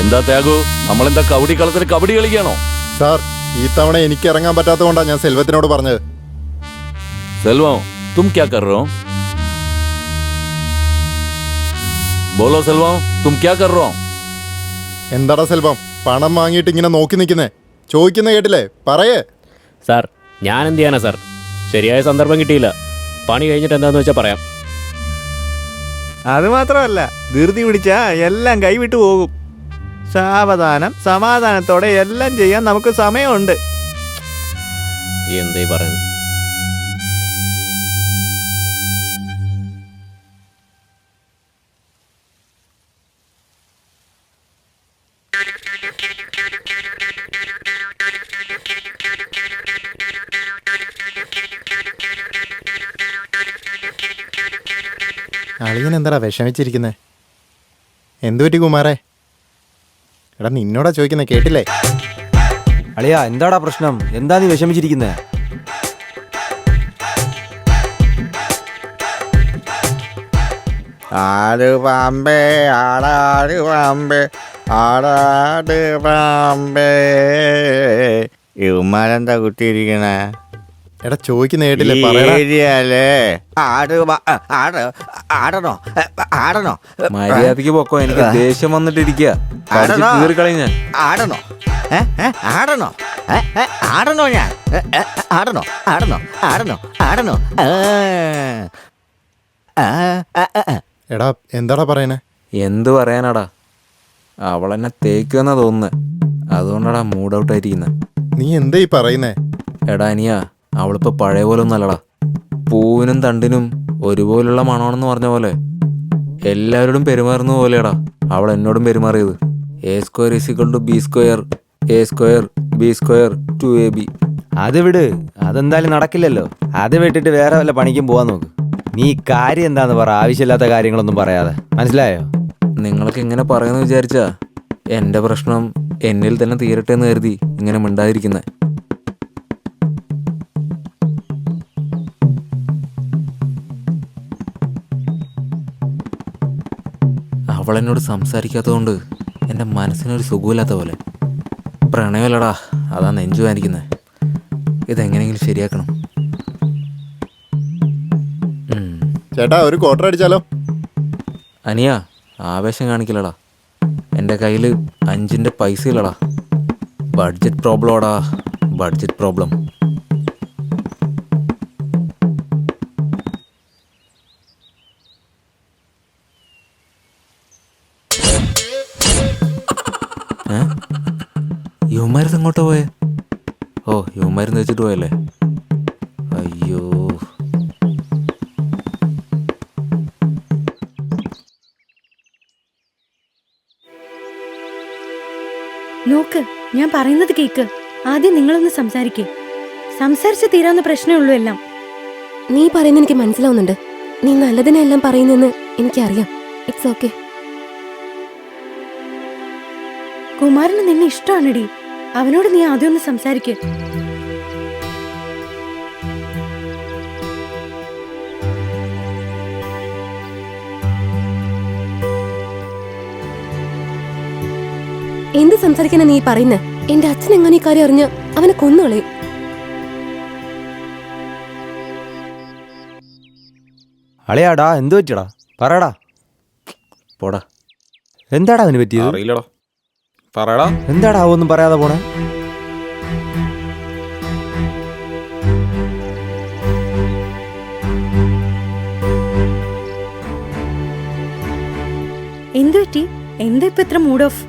എന്താ ത്യാഗു, നമ്മളെന്താ കബഡി കളത്തിൽ കബഡി കളിക്കാണോ? സാർ, ഈ തവണ എനിക്ക് ഇറങ്ങാൻ പറ്റാത്തതുകൊണ്ടാണ് ഞാൻ സെൽവത്തിനോട് പറഞ്ഞത്. സെൽവം, തും ക്യാ കർ രഹോ? ബോലോ സെൽവം, തും ക്യാ കർ രഹോ? എന്താടാ സെൽവം, പണം വാങ്ങിയിട്ട് ഇങ്ങനെ നോക്കി നിൽക്കുന്നേ? ചോദിക്കുന്ന കേട്ടില്ലേ? പറയേ. സാർ, ഞാൻ എന്ത് ചെയ്യാനാ സാർ? ശരിയായ സന്ദർഭം കിട്ടിയില്ല. പണി കഴിഞ്ഞിട്ട് എന്താന്ന് വെച്ചാൽ പറയാം. അത് മാത്രമല്ല, ധൃതി പിടിച്ചാ എല്ലാം കൈവിട്ടു പോകും. സാവധാനം സമാധാനത്തോടെ എല്ലാം ചെയ്യാൻ നമുക്ക് സമയമുണ്ട്. എന്തേ പറയുന്നു? അളിയൻ എന്താടാ വിഷമിച്ചിരിക്കുന്നേ? എന്തുപറ്റി കുമാരേ? എടാ നിന്നോടാ ചോദിക്കുന്നേ, കേട്ടില്ലേ? അളിയാ, എന്താടാ പ്രശ്നം? എന്താ നീ വിഷമിച്ചിരിക്കുന്നേ? ആട് പാമ്പേ ആടാട് പാമ്പേ ആടാട് പാമ്പേ. ഇവന്മാരെന്താ കുത്തിയിരിക്കണേ? എടാ ചോദിക്കുന്ന കേട്ടില്ലേ? പറയടാ. ഏരിയല്ലേ ആടണോ ആടണോ? മര്യാദക്ക് പൊക്കോ, എനിക്ക് ദേഷ്യം വന്നിട്ടിരിക്കുക. ആടണോ ഞാൻ ആടണോ ആടണോ ആടണോ ഞാൻ ആടണോ ആടണോ ആടണോ ആടണോ? എടാ എന്താടാ പറയണേ? എന്ത് പറയാനാടാ, അവളെന്നെ തേക്കുമെന്നാ തോന്നുന്നത്. അതുകൊണ്ടാടാ മൂഡ് ഔട്ട് ആയിരിക്കുന്നത്. നീ എന്താ ഈ പറയുന്നേ? എടാ അനിയാ, അവളിപ്പോൾ പഴയ പോലെ ഒന്നല്ലടാ. പൂവിനും തണ്ടിനും ഒരുപോലുള്ള മണമാണെന്ന് പറഞ്ഞ പോലെ എല്ലാവരോടും പെരുമാറുന്ന പോലെയാടാ അവൾ എന്നോടും പെരുമാറിയത്. A² = B², A² B² 2AB. അത് വിട്, അതെന്തായാലും നടക്കില്ലല്ലോ. അത് വിട്ടിട്ട് വേറെ വല്ല പണിക്കും പോവാൻ നോക്ക്. നീ കാര്യം എന്താന്ന് പറ, ആവശ്യമില്ലാത്ത കാര്യങ്ങളൊന്നും പറയാതെ. മനസ്സിലായോ? നിങ്ങൾക്ക് ഇങ്ങനെ പറയുമെന്ന് വിചാരിച്ചാ എൻ്റെ പ്രശ്നം എന്നിൽ തന്നെ തീരട്ടെ എന്ന് കരുതി ഇങ്ങനെ മിണ്ടാതിരിക്കുന്നത്. അവളെന്നോട് സംസാരിക്കാത്തതുകൊണ്ട് എൻ്റെ മനസ്സിനൊരു സുഖമില്ലാത്ത പോലെ. പ്രണയമല്ലടാ, അതാ നെഞ്ചു വാനിക്കുന്നത്. ഇതെങ്ങനെയെങ്കിലും ശരിയാക്കണം. ചേട്ടാ, ഒരു ക്വാർട്ടർ അടിച്ചാലോ? അനിയ, ആവേശം കാണിക്കില്ലടാ. എൻ്റെ കയ്യിൽ 5ൻ്റെ പൈസ ഇല്ലടാ. ബഡ്ജറ്റ് പ്രോബ്ലമാടാ, ബഡ്ജറ്റ് പ്രോബ്ലം. യുവമാരുന്ന് എങ്ങോട്ടാ പോയേ? ഓ, യുവമാരുന്ന് വെച്ചിട്ട് പോയല്ലേ? അയ്യോ. നോക്ക്, ഞാൻ പറയുന്നത് കേക്ക്. ആദ്യം നിങ്ങളൊന്ന് സംസാരിക്കേ. സംസാരിച്ച് തീരാവുന്ന പ്രശ്നമേ ഉള്ളൂ എല്ലാം. നീ പറയുന്നത് എനിക്ക് മനസ്സിലാവുന്നുണ്ട്. നീ നല്ലതിനെല്ലാം പറയുന്നെന്ന് എനിക്കറിയാം. It's okay. കുമാരന് നിന്നെ ഇഷ്ടമാണെടി. അവനോട് നീ ആദ്യം ഒന്ന് സംസാരിക്കേ. എന്ത് സംസാരിക്കാനാ നീ പറയുന്നേ? എന്റെ അച്ഛൻ എങ്ങനെ ഈ കാര്യം അറിഞ്ഞ് അവനെ കൊന്നുകളയും. അളിയാടാ, എന്ത് പറ്റിയടാ? പറയടാ. പോടാ. എന്താടാ അവന് പറ്റിയത്? അറിയില്ലടാ, പറയടാ. എന്താടാ ഒന്നും പറയാതെ പോണേ? എന്തു പറ്റി? എന്താ ഇപ്പൊ ഇത്ര മൂഡ് ഓഫ്?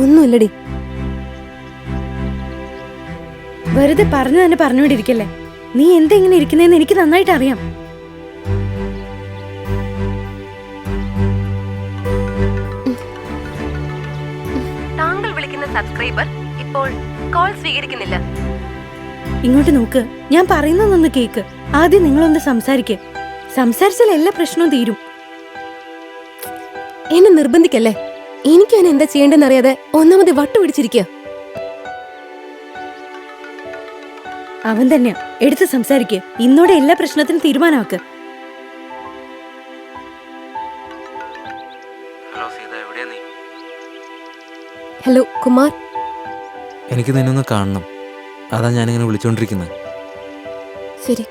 ഒന്നുമില്ലടി. വെറുതെ പറഞ്ഞു തന്നെ പറഞ്ഞുകൊണ്ടിരിക്കല്ലേ. നീ എന്താ ഇങ്ങനെ ഇരിക്കുന്നതെന്ന് എനിക്ക് നന്നായിട്ട് അറിയാം. താങ്കൾ വിളിക്കുന്ന സബ്സ്ക്രൈബർ ഇപ്പോൾ കോൾ സ്വീകരിക്കുന്നില്ല. ഇങ്ങോട്ട് നോക്ക്, ഞാൻ പറയുന്നതൊന്ന് കേക്ക്. ആദ്യം നിങ്ങളൊന്ന് സംസാരിക്കേ. സംസാരിച്ചാൽ എല്ലാ പ്രശ്നവും തീരും. എന്നെ നിർബന്ധിക്കല്ലേ. എനിക്ക് അവനെ എന്താ ചെയ്യേണ്ടെന്ന് അറിയാതെ ഒന്നാമത് വട്ടുപിടിച്ചിരിക്കുക. അവൻ തന്നെയാ. എടുത്ത് സംസാരിക്കേ. ഇന്നോടെ എല്ലാ പ്രശ്നത്തിനും തീരുമാനമാക്ക്. ഹലോ കുമാർ, എനിക്ക് നിന്നൊന്ന് കാണണം, അതാ ഞാനിങ്ങനെ വിളിച്ചോണ്ടിരിക്കുന്നത്. ശരി.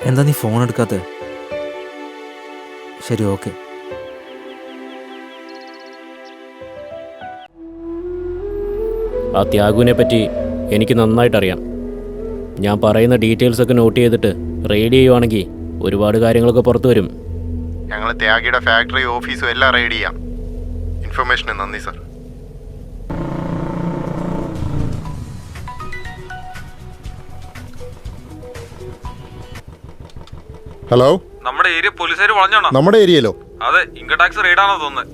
എന്താ നീ ഫോൺ എടുക്കാത്ത? ശരി, ഓക്കെ. ആ ത്യാഗുവിനെ പറ്റി എനിക്ക് നന്നായിട്ടറിയാം. ഞാൻ പറയുന്ന ഡീറ്റെയിൽസൊക്കെ നോട്ട് ചെയ്തിട്ട് റെയ്ഡ് ചെയ്യുവാണെങ്കിൽ ഒരുപാട് കാര്യങ്ങളൊക്കെ പുറത്തു വരും. ഞങ്ങൾ ത്യാഗിയുടെ ഫാക്ടറി ഓഫീസും എല്ലാം റെയ്ഡ് ചെയ്യാം. ഇൻഫർമേഷന് നന്ദി സർ. ഹലോ, നമ്മുടെ ഏരിയ പോലീസുകാർ വളഞ്ഞാണോ? നമ്മുടെ ഏരിയയിലോ? അതെ, ഇൻകം ടാക്സ് റെയ്ഡാണോ തോന്നുന്നത്.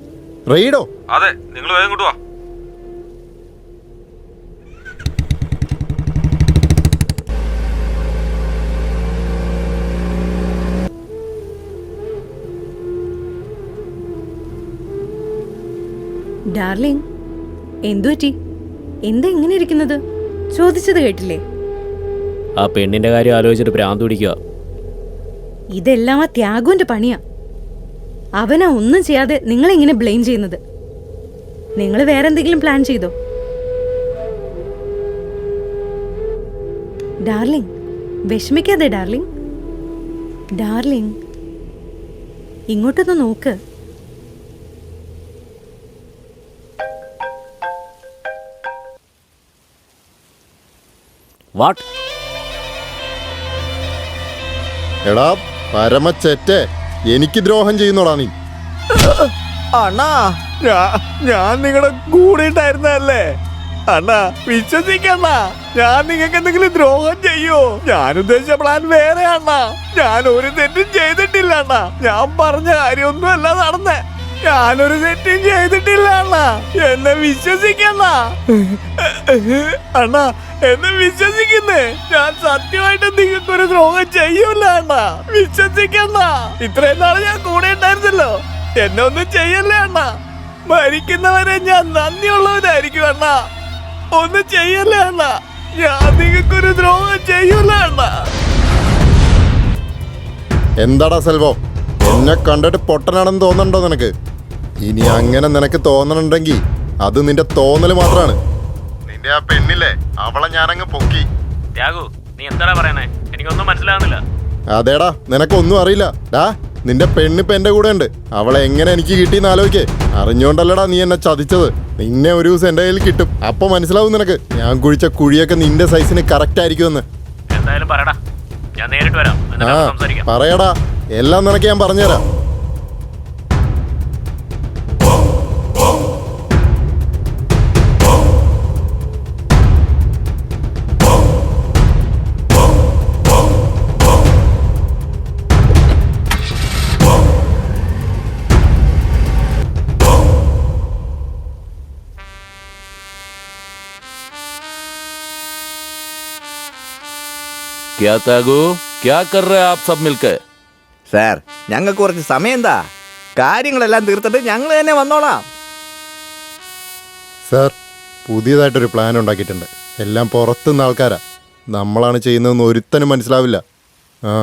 റെയ്ഡോ? അതെ, നിങ്ങൾ വേഗം ഇങ്ങോട്ട് വാ. ഡാർലിംഗ്, എന്തുപറ്റി? എന്താ ഇങ്ങനെ ഇരിക്കുന്നത്? ചോദിച്ചത് കേട്ടില്ലേ? ആ പെണ്ണിൻ്റെ കാര്യം ആലോചിച്ചിട്ട് ഭ്രാന്ത് പിടിക്കുക. ഇതെല്ലാം ആ ത്യാഗുവിന്റെ പണിയാ. അവനാ ഒന്നും ചെയ്യാതെ നിങ്ങളെങ്ങനെ ബ്ലെയിം ചെയ്യുന്നത്? നിങ്ങൾ വേറെ എന്തെങ്കിലും പ്ലാൻ ചെയ്തോ? ഡാർലിംഗ്, വിഷമിക്കാതെ ഡാർലിംഗ്. ഡാർലിംഗ്, ഇങ്ങോട്ടൊന്ന് നോക്ക്. വാട്ട്? എടാ പരമച്ചെറ്റേ, എനിക്ക് ദ്രോഹം ചെയ്യുന്നോടാ നീ. അണ്ണാ, ഞാൻ നിങ്ങളുടെ കൂടിയിട്ടായിരുന്നല്ലേ അണ്ണാ. വിശ്വസിക്കണ്ണ, ഞാൻ നിങ്ങൾക്ക് എന്തെങ്കിലും ദ്രോഹം ചെയ്യോ? ഞാൻ ഉദ്ദേശിച്ച പ്ലാൻ വേറെ അണ്ണാ. ഞാൻ ഒരു തെറ്റും ചെയ്തിട്ടില്ല അണ്ണാ. ഞാൻ പറഞ്ഞ കാര്യമൊന്നും അല്ല നടന്നേ. ഞാനൊരു തെറ്റും ചെയ്തിട്ടില്ല അണ്ണാ. എന്നെ വിശ്വസിക്കണ്ണ അണ്ണാ, എന്നെ വിശ്വസിക്കുന്നേ. ഞാൻ സത്യമായിട്ട് നിങ്ങൾക്കൊരു ദ്രോഹം ചെയ്യൂല അണ്ണാ. വിശ്വസിക്കണ്ണ. ഇത്രയും നാളെ ഞാൻ കൂടെ ഉണ്ടായിരുന്നല്ലോ. എന്നെ ഒന്നും ചെയ്യല്ലേ അണ്ണാ. മരിക്കുന്നവരെ ഞാൻ നന്ദിയുള്ളവരായിരിക്കും അണ്ണാ. ഒന്നും ചെയ്യല്ലേ അണ്ണാ. ഞാൻ നിങ്ങൾക്കൊരു ദ്രോഹം ചെയ്യൂല അണ്ണാ. എന്താടാ സെൽവോ, എന്നെ കണ്ടിട്ട് പൊട്ടനാണെന്ന് തോന്നണ്ടോ നിനക്ക്? ഇനി അങ്ങനെ നിനക്ക് തോന്നണുണ്ടെങ്കിൽ അത് നിന്റെ തോന്നല് മാത്രമാണ്. നിന്റെ ആ പെണ്ണില്ലേ, അവളെ ഞാനങ്ങ് പൊക്കി. ത്യാഗു, നീ എന്താടാ പറയണേ? എനിക്കൊന്നും മനസ്സിലാകുന്നില്ല. അതേടാ, നിനക്കൊന്നും അറിയില്ല. ഡാ, നിന്റെ പെണ്ണിപ്പ എന്റെ കൂടെ ഉണ്ട്. അവളെ എങ്ങനെ എനിക്ക് കിട്ടിയെന്ന് ആലോചിക്കേ. അറിഞ്ഞോണ്ടല്ലടാ നീ എന്നെ ചതിച്ചത്. നിന്നെ ഒരു ദിവസം എന്റെ കയ്യിൽ കിട്ടും. അപ്പൊ മനസ്സിലാവും നിനക്ക് ഞാൻ കുഴിച്ച കുഴിയൊക്കെ നിന്റെ സൈസിന് കറക്റ്റ് ആയിരിക്കുമെന്ന്. എന്തായാലും പറയടാ, ഞാൻ നേരിട്ട് വരാം. ആ, പറയടാ, എല്ലാം നിനക്ക് ഞാൻ പറഞ്ഞുതരാം. क्या त्यागू, क्या कर रहे हैं आप सब मिलकर? സാർ, ഞങ്ങൾക്ക് കുറച്ച് സമയം എന്താ? കാര്യങ്ങളെല്ലാം തീർത്തിട്ട് ഞങ്ങൾ തന്നെ വന്നോളാം. സാർ, പുതിയതായിട്ടൊരു പ്ലാൻ ഉണ്ടാക്കിയിട്ടുണ്ട്. എല്ലാം പുറത്തുനിന്ന് ആൾക്കാരാ. നമ്മളാണ് ചെയ്യുന്നതെന്ന് ഒരുത്തനും മനസ്സിലാവില്ല. ആ,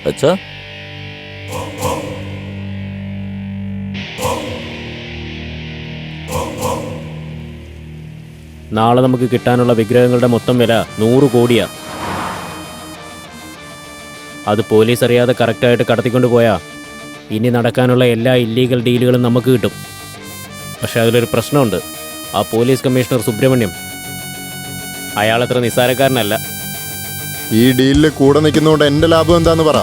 अच्छा, നാളെ നമുക്ക് കിട്ടാനുള്ള വിഗ്രഹങ്ങളുടെ മൊത്തം വില 100 കോടിയാ. അത് പോലീസ് അറിയാതെ കറക്റ്റായിട്ട് കടത്തിക്കൊണ്ട് പോയാ ഇനി നടക്കാനുള്ള എല്ലാ ഇല്ലീഗൽ ഡീലുകളും നമുക്ക് കിട്ടും. പക്ഷെ അതിലൊരു പ്രശ്നമുണ്ട്. ആ പോലീസ് കമ്മീഷണർ സുബ്രഹ്മണ്യം, അയാളത്ര നിസ്സാരക്കാരനല്ല. ഈ ഡീലിൽ കൂടെ നിൽക്കുന്നതുകൊണ്ട് എന്റെ ലാഭം എന്താന്ന് പറ.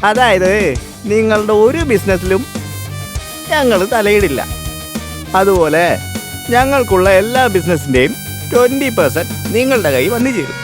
അതായത് നിങ്ങളുടെ ഒരു ബിസിനസ്സിലും ഞങ്ങൾ തലയിടില്ല. അതുപോലെ ഞങ്ങൾക്കുള്ള എല്ലാ ബിസിനസ്സിൻ്റെയും 20% നിങ്ങളുടെ കൈ വന്നു ചേരും.